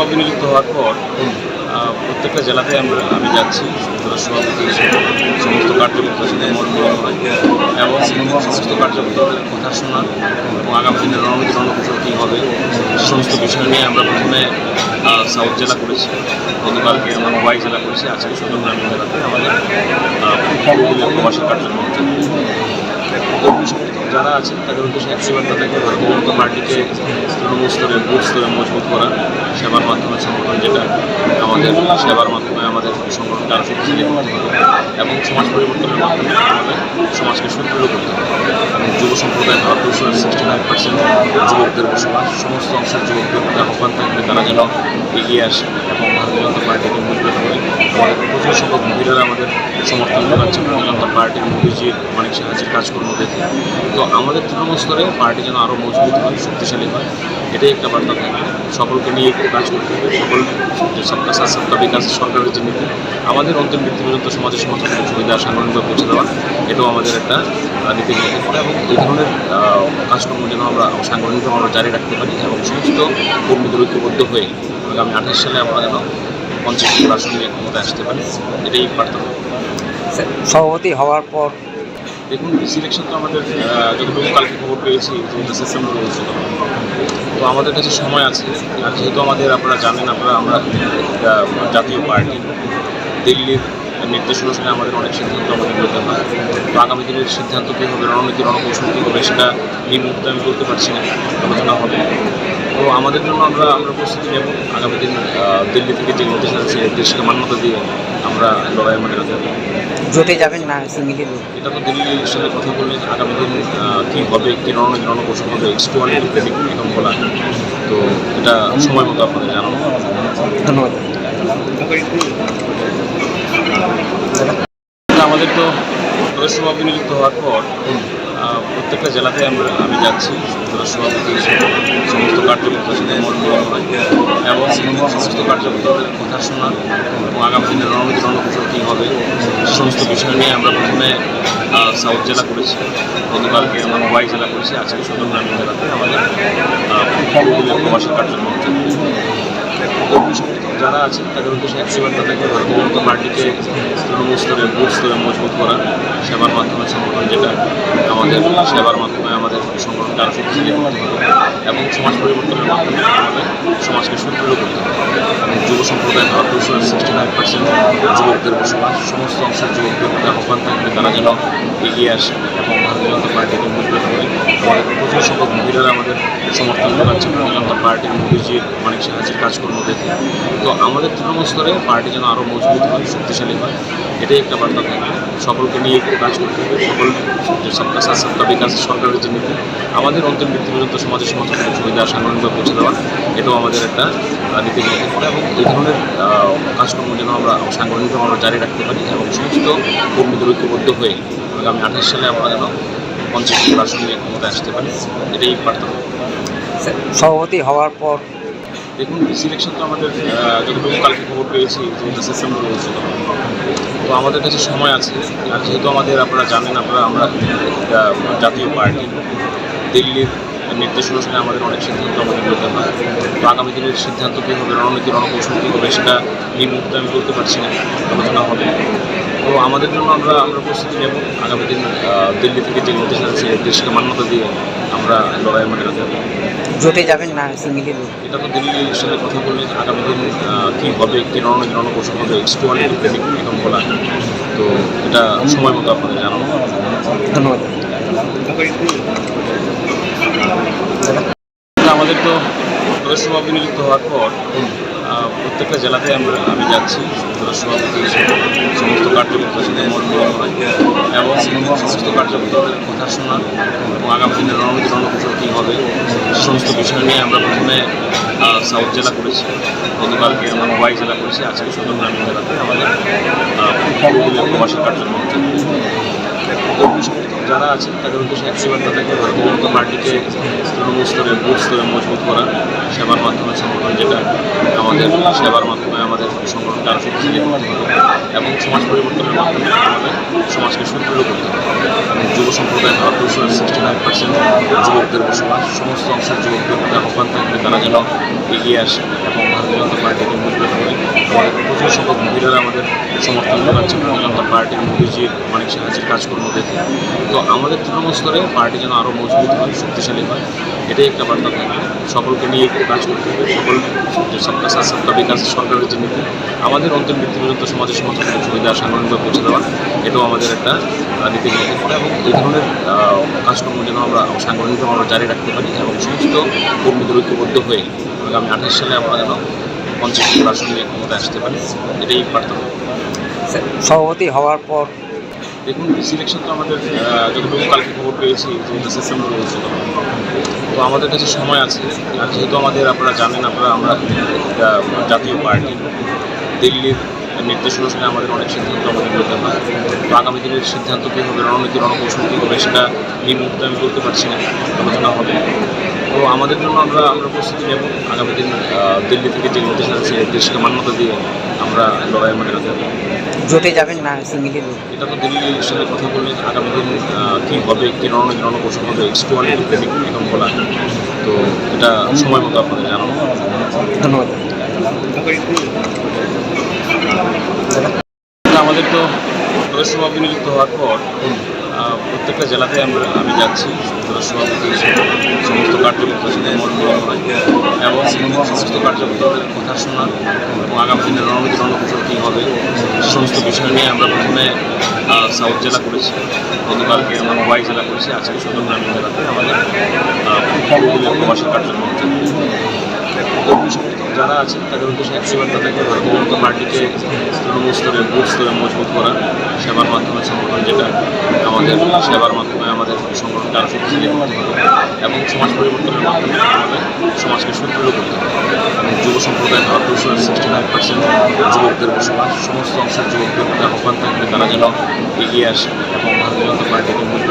সভাপতি নিযুক্ত হওয়ার পর প্রত্যেকটা জেলাতে আমি যাচ্ছি জেলা সভাপতি হিসেবে সমস্ত কার্যকর্তার সাথে মত বিনিময় হয় এবং সমস্ত কার্যকর্তাদের কথা শোনা এবং আগামী দিনের রণনীতি রণকৌশল কী হবে সে সমস্ত বিষয় নিয়ে আমরা প্রথমে সাউথ জেলা করেছি, গতকালকে আমরা ওয়াই জেলা করেছি, আজকে সুন্দর গ্রামীণ জেলাতে আমাদের প্রবাসী কার্যক্রম কর্মী সমর্থক যারা আছেন তাদের উদ্দেশ্যে একশোবার তাদেরকে ভারতীয় জনতা পার্টিকে তৃণমূল স্তরে বুথ স্তরে মজবুত করা, সেবার মাধ্যমে সংগঠন যেটা আমাদের সেবার মাধ্যমে আমাদের সংগঠনকে আরও শক্তিশালী করতে হবে এবং সমাজ পরিবর্তনের মাধ্যমে আমাদের সমাজকে সুদৃঢ় করতে হবে এবং যুব সম্প্রদায় ভারতবর্ষের 69% যুবকদের বসবাস, সমস্ত অংশের যুবকদের আহ্বান থাকবে তারা যেন এগিয়ে আসে এবং ভারতীয় জনতা পার্টিকে মজবুত করে। আমাদের প্রচুর সংখ্যক মহিলারা আমাদের সমর্থন জানাচ্ছে ভারতীয় জনতা পার্টির মোদিজির অনেক সাহায্যের কাজকর্ম দেখে। তো আমাদের তৃণমূল স্তরে পার্টি যেন আরও মজবুত হয়, শক্তিশালী হয়, এটাই একটা বার্তা থাকবে। সকলকে নিয়ে একটু কাজ করতে হবে, সকল যে সবকা সাথ সবকা বিকাশ সরকারের যে নীতি আমাদের অন্তিম ব্যক্তি পর্যন্ত সমাজের সমস্ত সুবিধা সাংগঠনিকভাবে পৌঁছে দেওয়া, এটাও আমাদের একটা নীতির মধ্যে পড়ে এবং এই ধরনের কাজকর্ম যেন আমরা সাংগঠনিকভাবে আমরা জারি রাখতে পারি এবং সমস্ত কর্মীদের ঐক্যবদ্ধ হয়ে আগামী 28 সালে আমরা যেন 50টি আসন নিয়ে ক্ষমতায় আসতে পারি, এটাই বার্তা। সভাপতি হওয়ার পর দেখুন, সিলেকশন তো আমাদের যতটুকু কালকে খবর পেয়েছি যে সেপ্টেম্বরে অনুষ্ঠিত হবে, তো আমাদের কাছে সময় আছে। আর যেহেতু আমাদের আপনারা জানেন আমরা জাতীয় পার্টি, দিল্লির নির্দেশ অনুসারে আমাদের অনেক সিদ্ধান্ত আমাদের নিতে হয়। তো আগামী দিনের সিদ্ধান্ত কী হবে, রণনীতি রণকৌশল কী হবে সেটা এই মুহূর্তে আমি বলতে পারছি না, আলোচনা হবে। তো আমাদের জন্য আমরা প্রস্তুতি নেব আগামী দিন দিল্লি থেকে যে নির্দেশ আছে সেই নির্দেশকে মান্যতা দিয়ে আমরা লড়াইয়ের মাঠে রাখতে হবে। জোটে যাবেন না সিঙ্গেলি? এটা তো দিল্লির সাথে কথা বলে আগামী দিন কী হবে, কী রণনীতি রণকৌশল হবে একদম বলা, তো এটা সময় মতো আপনাদের জানাবো। ধন্যবাদ। আমাদের তো প্রদেশ সভাপতি নিযুক্ত হওয়ার পর প্রত্যেকটা জেলাতে আমি যাচ্ছি জেলা সভাপতি হিসেবে সমস্ত কার্যকর্তার সাথে মত বিনিময় হয় এবং সমস্ত কার্যকর্তাদের কথা শোনা এবং আগামী দিনের রণনীতি রণকৌশল কী হবে সে সমস্ত বিষয় নিয়ে আমরা প্রথমে সাউথ জেলা করেছি, গতকালকে আমরা ওয়াই জেলা করেছি, আজকে সুন্দর গ্রামীণ জেলাতে আমাদের প্রবাসী কার্যক্রম কর্মী সমর্থক যারা আছেন তাদের উদ্দেশ্যে একশোবার তাদেরকে ভারতীয় জনতা পার্টিকে তৃণমূল স্তরে বুথ স্তরে মজবুত করা, সেবার মাধ্যমে সংগঠন যেটা আমাদের সেবার মাধ্যমে আমাদের সংগঠনকে আরও শক্তিশালী করতে হবে এবং সমাজ পরিবর্তনের মাধ্যমে আমাদের সমাজকে সুদৃঢ় করতে হবে এবং যুব সম্প্রদায় ভারতবর্ষের 69% যুবকদের বসবাস, সমস্ত অংশের যুবকদের আহ্বান থাকবে তারা যেন এগিয়ে আসে এবং ভারতীয় জনতা পার্টিকে মজবুত করে। আমাদের প্রচুর সংখ্যক মহিলারা আমাদের সমর্থন জানাচ্ছে ভারতীয় জনতা পার্টির মোদিজির অনেক সাহায্যের কাজকর্ম দেখে। তো আমাদের তৃণমূল স্তরে পার্টি যেন আরও মজবুত হয়, শক্তিশালী হয়, এটাই একটা বার্তা থাকবে। সকলকে নিয়ে একটু কাজ করতে হবে, সকল যে সবকা সাথ সবকা বিকাশ সরকারের যে নীতি আমাদের অন্তিম ব্যক্তি পর্যন্ত সমাজের সমস্ত সুবিধা সাংগঠনিকভাবে পৌঁছে দেওয়া, এটাও আমাদের একটা নীতির মধ্যে পড়ে এবং এই ধরনের কাজকর্ম যেন আমরা সাংগঠনিকভাবে আমরা জারি রাখতে পারি এবং সমস্ত কর্মীদের ঐক্যবদ্ধ হয়ে আগামী 28 সালে আমরা যেন 50টি আসন নিয়ে ক্ষমতায় আসতে পারি, এটাই বার্তা। সভাপতি হওয়ার পর দেখুন, সিলেকশন তো আমাদের যতটুকু কালকে খবর পেয়েছি যে সেপ্টেম্বরে অনুষ্ঠিত হবে, তো আমাদের কাছে সময় আছে। আর যেহেতু আমাদের আপনারা জানেন আমরা জাতীয় পার্টি, দিল্লির নির্দেশ অনুসারে আমাদের অনেক সিদ্ধান্ত আমাদের নিতে হয়। তো আগামী দিনের সিদ্ধান্ত কী হবে, রণনীতি রণকৌশল কী হবে সেটা এই মুহূর্তে আমি বলতে পারছি না, আলোচনা হবে। তো আমাদের জন্য আমরা প্রস্তুতি নেব আগামী দিন দিল্লি থেকে যে নির্দেশ আছে সেই নির্দেশকে মান্যতা দিয়ে আমরা লড়াইয়ের মাঠে রাখতে হবে। জোটে যাবেন না সিঙ্গেলি? এটা তো দিল্লির সাথে কথা বলে আগামী দিন কী হবে, কী রণনীতি রণকৌশল হবে একদম বলা, তো এটা সময় মতো আপনাদের জানাবো। ধন্যবাদ। আমাদের তো প্রদেশ সভাপতি নিযুক্ত হওয়ার পর প্রত্যেকটা জেলাতে আমি যাচ্ছি জেলা সভাপতি হিসেবে সমস্ত কার্যকর্তার সাথে মত বিনিময় হয় এবং সমস্ত কার্যকর্তাদের কথা শোনা এবং আগামী দিনের রণনীতি রণকৌশল কী হবে সে সমস্ত বিষয় নিয়ে আমরা প্রথমে সাউথ জেলা করেছি, গতকালকে আমরা ওয়াই জেলা করেছি, আজকে সুন্দর গ্রামীণ জেলাতে আমাদের প্রবাসী কার্যক্রম কর্মী সমর্থক যারা আছেন তাদের উদ্দেশ্যে একশোবার তাদেরকে ভারতীয় জনতা পার্টিকে তৃণমূল স্তরে বুথ স্তরে মজবুত করা, সেবার মাধ্যমে সংগঠন যেটা আমাদের সেবার মাধ্যমে আমাদের সংগঠন সংগঠনকে আরও শক্তিশালী করতে হবে এবং সমাজ পরিবর্তনের মাধ্যমে আমাদের সমাজকে সুদৃঢ় করতে হবে। এবং যুব সম্প্রদায় ভারতবর্ষের 69% যুবকদের বসবাস, সমস্ত অংশের যুবকদের প্রতি আহ্বান থাকবে তারা যেন এগিয়ে আসে এবং ভারতীয় জনতা পার্টিকে মজবুত করে। আমাদের প্রচুর সংখ্যক মহিলারা আমাদের সমর্থন জানাচ্ছে ভারতীয় জনতা পার্টির মোদীজির অনেক সাহায্যের কাজকর্ম দেখে। তো আমাদের তৃণমূল স্তরে পার্টি যেন আরও মজবুত হয়, শক্তিশালী হয়, এটাই একটা বার্তা থাকবে। সকলকে নিয়ে একটু কাজ করতে হবে। সকল যে সবকা সাথ সবকা বিকাশ সরকারের যে নীতি, আমাদের অন্তিম ব্যক্তি পর্যন্ত সমাজের সমস্ত সুবিধা সাধারণভাবে পৌঁছে দেওয়া, এটাও আমাদের একটা নীতির মধ্যে পড়ে। এবং এই ধরনের কাজকর্ম যেন আমরা সাংগঠনিকভাবে আমরা জারি রাখতে পারি এবং সমস্ত কর্মীদের ঐক্যবদ্ধ হয়ে আগামী 28 সালে আমরা যেন 50টি আসন নিয়ে ক্ষমতায় আসতে পারি, এটাই বার্তা। স্যার, সভাপতি হওয়ার পর দেখুন, সিলেকশন তো আমাদের যতটুকু কালকে খবর পেয়েছি যে সেপ্টেম্বরে হয়েছিল, তো আমাদের কাছে সময় আছে। আর যেহেতু আপনারা জানেন আমরা একটা জাতীয় পার্টি, দিল্লির নির্দেশ অনুসারে আমাদের অনেক সিদ্ধান্ত আমাদের নিতে হয়। তো আগামী দিনের সিদ্ধান্ত কী হবে, রণনীতি রণকৌশল কী হবে, সেটা এই মুহূর্তে আমি বলতে পারছি না, আলোচনা হবে। তো আমাদের জন্য আমরা প্রস্তুতি নেব। আগামী দিন দিল্লি থেকে যে নির্দেশ আছে সেই নির্দেশকে মান্যতা দিয়ে আমরা লড়াইয়ের মাঠে রাখতে হবে। জোটে যাবেন না সিঙ্গেলি? এটা তো দিল্লির সাথে কথা বলে আগামী দিন কী হবে, কী রণনীতি রণকৌশল হবে, একটু প্রেডিক্ট এখন বলা। তো এটা সময় মতো আপনাদের জানাবো। ধন্যবাদ। আমাদের তো প্রদেশ সভাপতি নিযুক্ত হওয়ার পর প্রত্যেকটা জেলাতে আমি যাচ্ছি প্রদেশ সভাপতি হিসেবে, সমস্ত কার্যকর্তার সাথে মত বিনিময় এবং সমস্ত কার্যকর্তাদের কথা শোনা এবং আগামী দিনের রণনীতি রণকৌশল কী হবে সে সমস্ত বিষয় নিয়ে আমরা প্রথমে সাউথ জেলা করেছি, গতকালকে আমরা মোবাই জেলা করেছি, আজকে সদর গ্রামীণ জেলাতে আমাদের প্রবাসী কার্যক্রম চলবে। কর্মী সমর্থক যারা আছেন তাদের উদ্দেশ্যে একটি বার্তা থাকে, ভারতীয় জনতা পার্টিকে তৃণমূল স্তরে বুথ স্তরে মজবুত করা, সেবার মাধ্যমে সংগঠন যেটা আমাদের সেবার মাধ্যমে আমাদের সংগঠনকে আরও শক্তিশালী করতে হবে এবং সমাজ পরিবর্তনের মাধ্যমে আমাদের সমাজকে সুদৃঢ় করতে হবে। এবং যুব সম্প্রদায় ভারতবর্ষের 69% যুবকদের বসবাস, সমস্ত অংশের যুবকদের প্রতি আহ্বান থাকবে তারা যেন এগিয়ে আসে এবং ভারতীয় জনতা পার্টিকে মজবুত